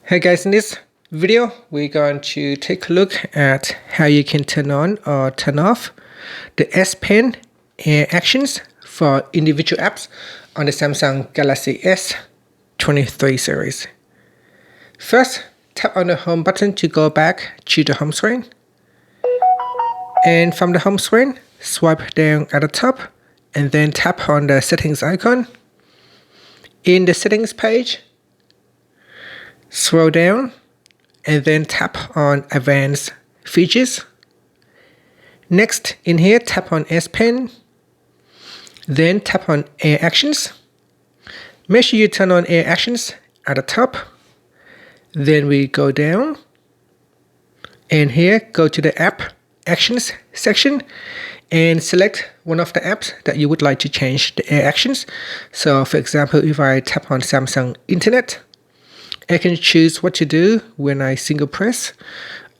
Hey guys, in this video we're going to take a look at how you can turn on or turn off the S Pen actions for individual apps on the Samsung Galaxy S23 series. First, tap on the home button to go back to the home screen. And from the home screen, swipe down at the top and then tap on the settings icon. In the settings page, scroll down and then tap on advanced features. Next, in here, tap on S Pen, then tap on Air Actions. Make sure you turn on Air Actions at the top. Then we go down and here go to the App Actions section and select one of the apps that you would like to change the Air Actions. So for example, if I tap on Samsung Internet, I can choose what to do when I single press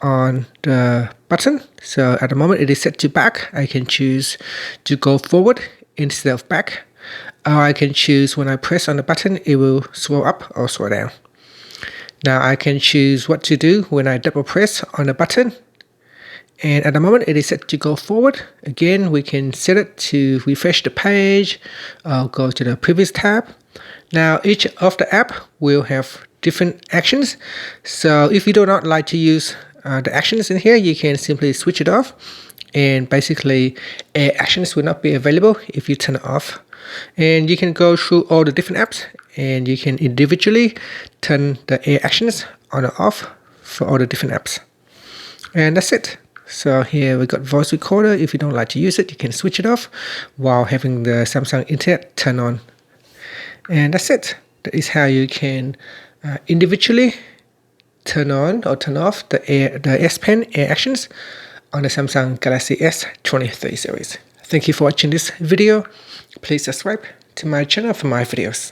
on the button. So at the moment it is set to back. I can choose to go forward instead of back. Or I can choose when I press on the button, it will scroll up or scroll down. Now I can choose what to do when I double press on the button. And at the moment it is set to go forward. Again, we can set it to refresh the page or go to the previous tab. Now each of the app will have different actions. So if you do not like to use the actions in here, you can simply switch it off. And basically Air Actions will not be available if you turn it off. And you can go through all the different apps and you can individually turn the Air Actions on or off for all the different apps. And that's it. So here we got voice recorder. If you don't like to use it, you can switch it off while having the Samsung Internet turn on. And that's it. That is how you can individually turn on or turn off the S Pen Air Actions on the Samsung Galaxy S23 series. Thank you for watching this video. Please subscribe to my channel for my videos.